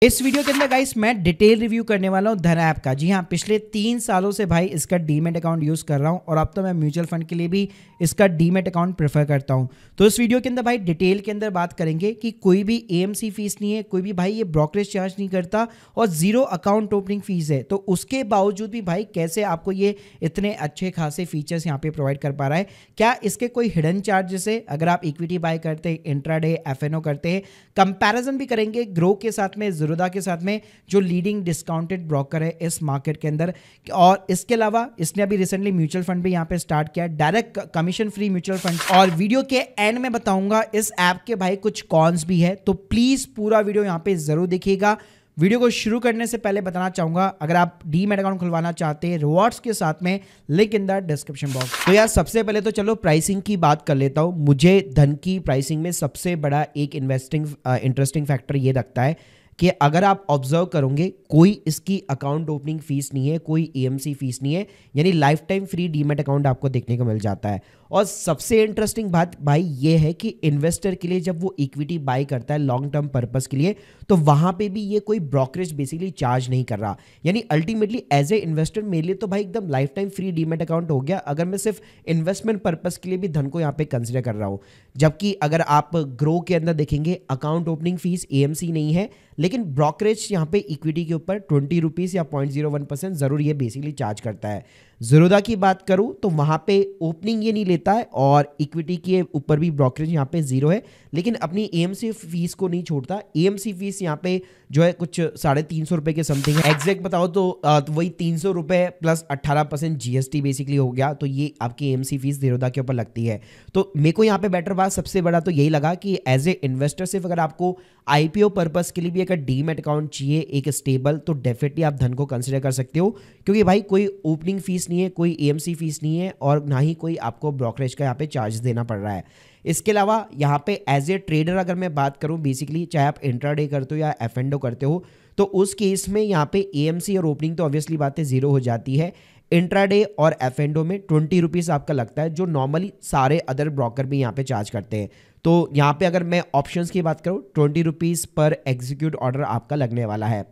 इस वीडियो के अंदर गाइस मैं डिटेल रिव्यू करने वाला हूँ धन ऐप का। जी हाँ, पिछले 3 सालों से भाई इसका डीमेट अकाउंट यूज़ कर रहा हूँ और अब तो मैं म्यूचुअल फंड के लिए भी इसका डीमेट अकाउंट प्रेफर करता हूँ। तो इस वीडियो के अंदर भाई डिटेल के अंदर बात करेंगे कि कोई भी एएमसी फीस नहीं है, कोई भी भाई ये ब्रोकरेज चार्ज नहीं करता और जीरो अकाउंट ओपनिंग फीस है। तो उसके बावजूद भी भाई कैसे आपको ये इतने अच्छे खासे फीचर्स यहाँ पे प्रोवाइड कर पा रहा है। क्या इसके कोई हिडन चार्जेस है? अगर आप इक्विटी बाय करते हैं, इंट्राडे एफएनओ करते हैं, कंपैरिजन भी करेंगे ग्रो के साथ में, ज़ीरोधा के साथ में, जो लीडिंग डिस्काउंटेड ब्रोकर है इस मार्केट के अंदर। और इसके अलावा इसने अभी रिसेंटली म्यूचुअल फंड भी यहाँ पे स्टार्ट किया, direct commission free mutual fund. और वीडियो के एंड में बताऊंगा इस ऐप के भाई कुछ कॉन्स भी है, तो प्लीज पूरा वीडियो यहाँ पे जरूर देखिएगा। वीडियो को शुरू करने से पहले बताना चाहूंगा, अगर आप डीमैट अकाउंट खुलवाना चाहते हैं रिवॉर्ड्स के साथ में, link in the description box. तो यार सबसे पहले तो चलो प्राइसिंग की बात कर लेता हूं। मुझे धन की प्राइसिंग में सबसे बड़ा एक इंटरेस्टिंग फैक्टर ये लगता है कि अगर आप ऑब्जर्व करोगे कोई इसकी अकाउंट ओपनिंग फीस नहीं है, कोई एएमसी फीस नहीं है, यानी life time free demat account आपको देखने को मिल जाता है। और सबसे इंटरेस्टिंग बात भाई ये है कि इन्वेस्टर के लिए जब वो इक्विटी बाय करता है लॉन्ग टर्म पर्पस के लिए, तो वहां पे भी ये कोई ब्रोकरेज बेसिकली चार्ज नहीं कर रहा। यानी अल्टीमेटली एज ए इन्वेस्टर मेरे लिए तो भाई एकदम life time free demat account हो गया, अगर मैं सिर्फ इन्वेस्टमेंट पर्पस के लिए भी धन को यहाँ पे कंसिडर कर रहा हूँ। जबकि अगर आप ग्रो के अंदर देखेंगे अकाउंट ओपनिंग फीस एएमसी नहीं है, लेकिन ब्रोकरेज यहाँ पे इक्विटी के ऊपर 20 रुपीज़ या 0.01% जरूर ये बेसिकली चार्ज करता है। ज़ीरोधा की बात करूं तो वहां पे ओपनिंग ये नहीं लेता है और इक्विटी के ऊपर भी ब्रोकरेज यहाँ पे जीरो है, लेकिन अपनी एएमसी फीस को नहीं छोड़ता। एएमसी फीस यहाँ पे जो है कुछ 350 रुपये के समथिंग है। एग्जैक्ट बताओ तो वही 300 रुपये प्लस 18% जीएसटी बेसिकली हो गया, तो ये आपकी एएमसी फीस ज़ीरोधा के ऊपर लगती है। तो मेरे को यहाँ पे बेटर बात सबसे बड़ा तो यही लगा कि एज ए इन्वेस्टर सिर्फ अगर आपको आईपीओ पर्पस के लिए भी अगर डीमैट अकाउंट चाहिए एक स्टेबल, तो डेफिनेटली आप धन को कंसिडर कर सकते हो, क्योंकि भाई कोई ओपनिंग फीस नहीं है, कोई एएमसी फीस नहीं है और ना ही कोई आपको ब्रोकरेज का यहाँ पे चार्ज देना पड़ रहा है। इसके अलावा यहाँ पे एज ए ट्रेडर अगर मैं बात करूँ, बेसिकली चाहे आप इंट्राडे करते हो या एफएनओ करते हो, तो उस केस में यहाँ पे एएमसी और ओपनिंग तो ऑब्वियसली बात है जीरो हो जाती है। इंट्राडे और एफएनओ में 20 रुपीज़ आपका लगता है, जो नॉर्मली सारे अदर ब्रोकर भी यहाँ पे चार्ज करते हैं। तो यहाँ पे अगर मैं ऑप्शंस की बात करूँ, 20 रुपीज़ पर एग्जीक्यूट ऑर्डर आपका लगने वाला है।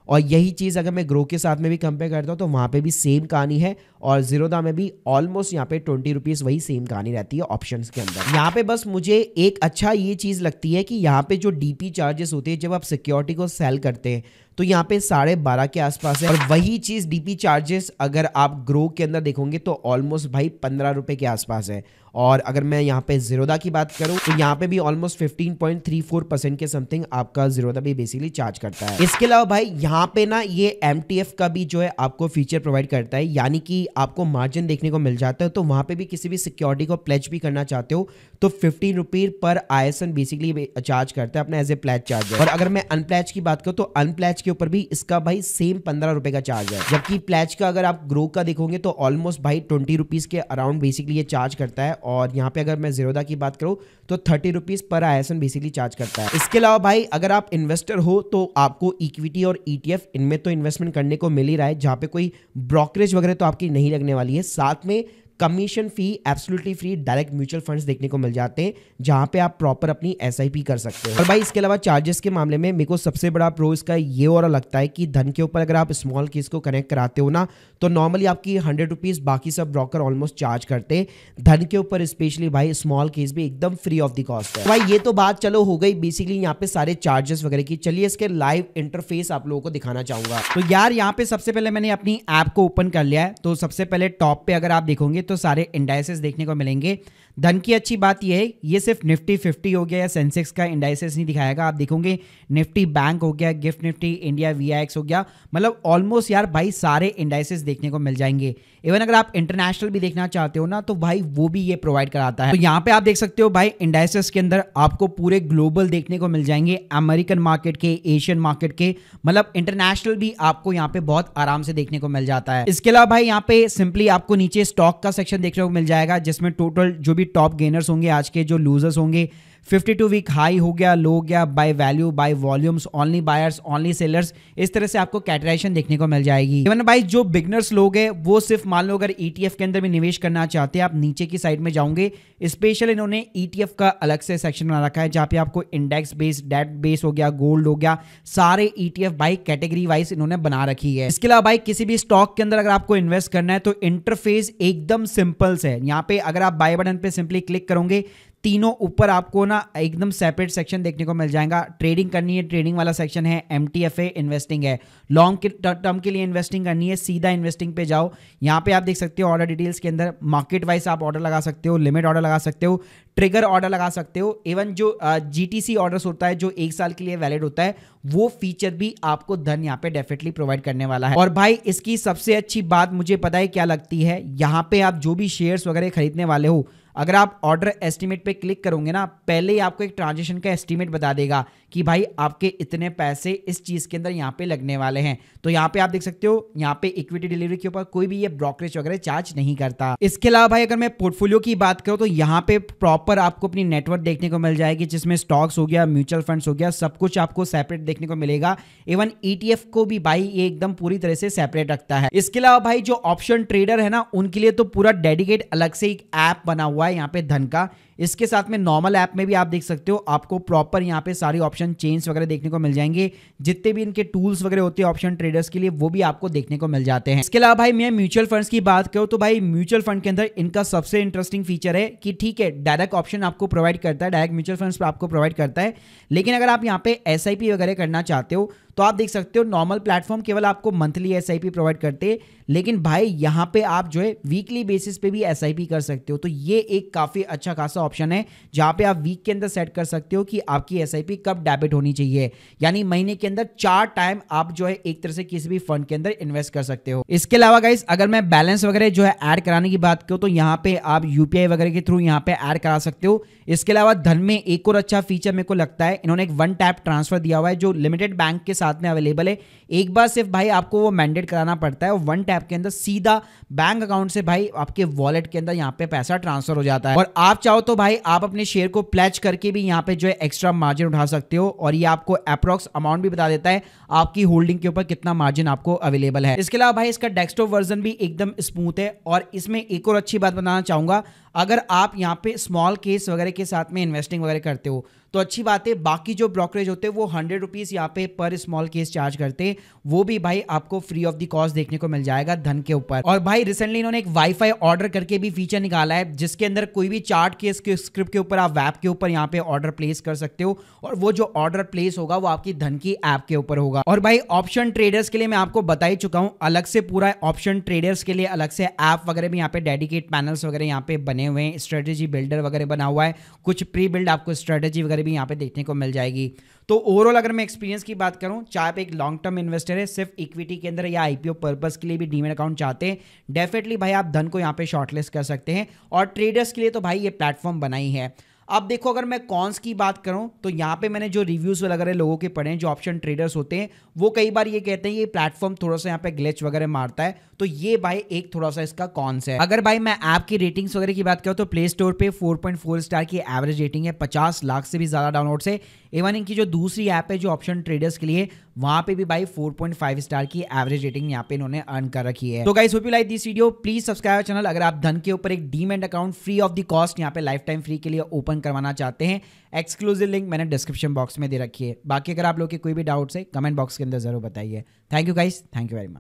और यही चीज़ अगर मैं ग्रो के साथ में भी कंपेयर करता हूँ तो वहाँ पे भी सेम कहानी है, और ज़ीरोधा में भी ऑलमोस्ट यहाँ पे 20 रुपीज़ वही सेम कहानी रहती है ऑप्शंस के अंदर। यहाँ पे बस मुझे एक अच्छा ये चीज़ लगती है कि यहाँ पे जो डीपी चार्जेस होते हैं जब आप सिक्योरिटी को सेल करते हैं, तो यहाँ पे 12.5 के आसपास है, और वही चीज़ डीपी चार्जेस अगर आप ग्रो के अंदर देखोगे तो ऑलमोस्ट भाई 15 रुपये के आसपास है। और अगर मैं यहाँ पे ज़ीरोधा की बात करूँ तो यहाँ पे भी ऑलमोस्ट 15.34% के समथिंग आपका ज़ीरोधा भी बेसिकली चार्ज करता है। इसके अलावा भाई यहाँ पे ना ये एमटीएफ का भी जो है आपको फीचर प्रोवाइड करता है, यानी कि आपको मार्जिन देखने को मिल जाता है। तो वहाँ पे भी किसी भी सिक्योरिटी को प्लेज भी करना चाहते हो तो 15 रुपये पर आईएसएन बेसिकली चार्ज करता है अपना एज ए प्लेज चार्ज। और अगर मैं अनप्लेज की बात करूँ तो अनप्लेज के ऊपर भी इसका भाई सेम 15 रुपये का चार्ज है, जबकि प्लेज का अगर आप ग्रो का देखोगे तो ऑलमोस्ट भाई 20 रुपीज़ के अराउंड बेसिकली ये चार्ज करता है। और यहाँ पे अगर मैं ज़ीरोधा की बात करूँ तो 30 रुपीज़ पर आईएसएन बेसिकली चार्ज करता है। इसके अलावा भाई अगर आप इन्वेस्टर हो तो आपको इक्विटी और ईटीएफ इनमें तो इन्वेस्टमेंट करने को मिल ही रहा है, जहाँ पे कोई ब्रोकरेज वगैरह तो आपकी नहीं लगने वाली है। साथ में commission fee absolutely free direct mutual funds देखने को मिल जाते हैं, जहां पे आप प्रॉपर अपनी एसआईपी कर सकते हो। और भाई इसके अलावा चार्जेस के मामले में मेरे को सबसे बड़ा प्रो इसका ये और लगता है कि धन के ऊपर अगर आप स्मॉल केस को कनेक्ट कराते हो ना, तो नॉर्मली आपकी 100 रुपीज़ बाकी सब ब्रोकर ऑलमोस्ट चार्ज करते हैं, धन के ऊपर स्पेशली भाई स्मॉल केस भी एकदम फ्री ऑफ द कॉस्ट है। भाई ये तो बात चलो हो गई बेसिकली यहाँ पे सारे चार्जेस वगैरह की। चलिए इसके लाइव इंटरफेस आप लोगों को दिखाना चाहूंगा। तो यार यहाँ पे सबसे पहले मैंने अपनी ऐप को ओपन कर लिया है। तो सबसे पहले टॉप पे अगर आप देखोगे तो सारे इंडाइसेस देखने को मिलेंगे। धन की अच्छी बात यह है, ये सिर्फ निफ्टी 50 हो गया या सेंसेक्स का इंडाइसेस नहीं दिखाएगा। आप देखोगे निफ्टी बैंक हो गया, गिफ्ट निफ्टी, इंडिया वीआईएक्स हो गया, मतलब ऑलमोस्ट यार भाई सारे इंडाइसेस देखने को मिल जाएंगे। इवन अगर आप इंटरनेशनल भी देखना चाहते हो ना तो भाई वो भी ये प्रोवाइड कराता है। तो यहाँ पे आप देख सकते हो भाई इंडाइसेस के अंदर आपको पूरे ग्लोबल देखने को मिल जाएंगे, अमेरिकन मार्केट के, एशियन मार्केट के, मतलब इंटरनेशनल भी आपको यहाँ पे बहुत आराम से देखने को मिल जाता है। इसके अलावा भाई यहाँ पे सिंपली आपको नीचे स्टॉक का सेक्शन देखने को मिल जाएगा, जिसमें टोटल जो भी टॉप गेनर्स होंगे, आज के जो लूजर्स होंगे, 52 वीक हाई हो गया, लो हो गया, by value, by volumes, only buyers, only sellers, इस तरह से आपको कैटेगराइजेशन देखने को मिल जाएगी। इवन भाई जो बिगनर्स लोग हैं वो सिर्फ मान लो अगर ETF के अंदर भी निवेश करना चाहते हैं, आप नीचे की साइड में जाओगे, स्पेशल इन्होंने ETF का अलग से सेक्शन बना रखा है जहां पे आपको इंडेक्स बेस, डेट बेस हो गया, गोल्ड हो गया, सारे ETF भाई कैटेगरी वाइज इन्होंने बना रखी है। इसके अलावा भाई किसी भी स्टॉक के अंदर अगर आपको इन्वेस्ट करना है तो इंटरफेस एकदम सिंपल है। यहाँ पे अगर आप बाय बटन पे सिंपली क्लिक करोगे, तीनों ऊपर आपको ना एकदम सेपरेट सेक्शन देखने को मिल जाएगा। ट्रेडिंग करनी है, ट्रेडिंग वाला सेक्शन है, MTF इन्वेस्टिंग है, लॉन्ग टर्म के लिए इन्वेस्टिंग करनी है, सीधा इन्वेस्टिंग पे जाओ। यहाँ पे आप देख सकते हो ऑर्डर डिटेल्स के अंदर मार्केट वाइज आप ऑर्डर लगा सकते हो, लिमिट ऑर्डर लगा सकते हो, ट्रिगर ऑर्डर लगा सकते हो। इवन जो GTC ऑर्डर्स होता है जो 1 साल के लिए वैलिड होता है, वो फीचर भी आपको धन यहाँ पे डेफिनेटली प्रोवाइड करने वाला है। और भाई इसकी सबसे अच्छी बात मुझे पता है क्या लगती है, यहाँ पे आप जो भी शेयर्स वगैरह खरीदने वाले हो, अगर आप ऑर्डर एस्टीमेट पे क्लिक करोगे ना, पहले ही आपको एक ट्रांजेक्शन का एस्टीमेट बता देगा कि भाई आपके इतने पैसे इस चीज के अंदर यहाँ पे लगने वाले हैं। तो यहाँ पे आप देख सकते हो, यहाँ पे इक्विटी डिलीवरी के ऊपर कोई भी ये ब्रोकरेज वगैरह चार्ज नहीं करता। इसके अलावा भाई अगर मैं पोर्टफोलियो की बात करूँ तो यहाँ पे प्रॉपर आपको अपनी नेटवर्क देखने को मिल जाएगी, जिसमें स्टॉक्स हो गया, म्यूचुअल फंड्स हो गया, सब कुछ आपको सेपरेट देखने को मिलेगा। इवन ETF को भी भाई ये एकदम पूरी तरह से सेपरेट रखता है। इसके अलावा भाई जो ऑप्शन ट्रेडर है ना, उनके लिए तो पूरा डेडिकेट अलग से एक ऐप बना हुआ है यहाँ पे धन का। इसके साथ में नॉर्मल ऐप में भी आप देख सकते हो, आपको प्रॉपर यहाँ पे सारी ऑप्शन चेन्स वगैरह देखने को मिल जाएंगे। जितने भी इनके टूल्स वगैरह होते हैं ऑप्शन ट्रेडर्स के लिए, वो भी आपको देखने को मिल जाते हैं। इसके अलावा भाई मैं म्यूचुअल फंड्स की बात करूं तो भाई म्यूचुअल फंड के अंदर इनका सबसे इंटरेस्टिंग फीचर है कि ठीक है, डायरेक्ट ऑप्शन आपको प्रोवाइड करता है, डायरेक्ट म्यूचुअल फंड्स आपको प्रोवाइड करता है, लेकिन अगर आप यहाँ पे SIP वगैरह करना चाहते हो तो आप देख सकते हो नॉर्मल प्लेटफॉर्म केवल आपको मंथली SIP प्रोवाइड करते हैं, लेकिन भाई यहाँ पे आप जो है वीकली बेसिस पे भी SIP कर सकते हो। तो ये एक काफी अच्छा खासा ऑप्शन है जहां पे आप वीक के अंदर सेट कर सकते हो कि आपकी SIP कब डेबिट होनी चाहिए, यानी महीने के अंदर 4 टाइम आप जो है एक तरह से किसी भी फंड के अंदर इन्वेस्ट कर सकते हो। इसके अलावा गाइस अगर मैं बैलेंस वगैरह जो है ऐड कराने की बात करूं तो यहाँ पे आप UPI वगैरह के थ्रू यहाँ पे ऐड करा सकते हो। इसके अलावा धन में एक और अच्छा फीचर मेरे को लगता है, इन्होंने एक 1 टैप ट्रांसफर दिया हुआ है जो लिमिटेड बैंक के साथ में अवेलेबल है। एक बार सिर्फ भाई आपको वो मैंडेट कराना पड़ता है और 1 टैप के अंदर सीधा बैंक अकाउंट से भाई आपके वॉलेट के अंदर यहाँ पे पैसा ट्रांसफर हो जाता है। और आप चाहो तो भाई आप अपने शेयर को प्लेज करके भी यहाँ पे जो है एक्स्ट्रा मार्जिन उठा सकते हो, और ये आपको अप्रॉक्स अमाउंट भी बता देता है आपकी होल्डिंग के ऊपर कितना मार्जिन आपको अवेलेबल है। इसके अलावा भाई इसका डेस्कटॉप वर्जन भी एकदम स्मूथ है। और इसमें एक और अच्छी बात बताना चाहूंगा, अगर आप यहाँ पे स्मॉल केस वगैरह के साथ में इन्वेस्टिंग वगैरह करते हो तो अच्छी बात है, बाकी जो ब्रोकरेज होते हैं वो 100 रुपीज यहाँ पे पर स्मॉल केस चार्ज करते हैं, वो भी भाई आपको फ्री ऑफ द कॉस्ट देखने को मिल जाएगा धन के ऊपर। और भाई रिसेंटली इन्होंने एक वाईफाई ऑर्डर करके भी फीचर निकाला है, जिसके अंदर कोई भी चार्ट केस के स्क्रिप्ट के ऊपर आप वेब के ऊपर यहाँ पे ऑर्डर प्लेस कर सकते हो, और वो जो ऑर्डर प्लेस होगा वो आपकी धन की ऐप के ऊपर होगा। और भाई ऑप्शन ट्रेडर्स के लिए मैं आपको बता ही चुका हूं, अलग से पूरा ऑप्शन ट्रेडर्स के लिए अलग से ऐप वगैरह भी यहाँ पे डेडिकेट पैनल्स वगैरह यहाँ पे बने हुए हैं, स्ट्रेटेजी बिल्डर वगैरह बना हुआ है, कुछ प्री बिल्ड आपको स्ट्रेटेजी वगैरह भी यहाँ पे देखने को मिल जाएगी। तो ओवरऑल अगर मैं एक्सपीरियंस की बात करूं, चाहे आप एक लॉन्ग टर्म इन्वेस्टर है, सिर्फ इक्विटी के अंदर या IPO पर्पस के लिए भी डीमैट अकाउंट चाहते हैं, डेफिनेटली भाई आप धन को यहाँ पे शॉर्टलिस्ट कर सकते हैं। और ट्रेडर्स के लिए तो भाई ये प्लेटफॉर्म बना ही है। अब देखो अगर मैं कॉन्स की बात करूं तो यहाँ पे मैंने जो रिव्यूज वगैरह लोगों के पढ़े हैं, जो ऑप्शन ट्रेडर्स होते हैं, वो कई बार ये कहते हैं ये प्लेटफॉर्म थोड़ा सा यहाँ पे ग्लिच वगैरह मारता है, तो ये भाई एक थोड़ा सा इसका कॉन्स है। अगर भाई मैं ऐप की रेटिंग्स वगैरह की बात करूं तो प्ले स्टोर पे 4.4 स्टार की एवरेज रेटिंग है, 50 लाख से भी ज्यादा डाउनलोड्स है। इवन इनकी जो दूसरी ऐप है जो ऑप्शन ट्रेडर्स के लिए, वहां पे भी भाई 4.5 स्टार की एवरेज रेटिंग यहाँ पे इन्होंने अर्न कर रखी है। तो guys hope you like this video, please subscribe channel अगर आप धन के ऊपर एक demat account free of the cost यहाँ पे लाइफ टाइम फ्री के लिए ओपन करवाना चाहते हैं। एक्सक्लूसिव लिंक मैंने डिस्क्रिप्शन बॉक्स में दे रखी है। बाकी अगर आप लोग के कोई भी डाउट्स है कमेंट बॉक्स के अंदर जरूर बताइए। Thank you guys, thank you very much.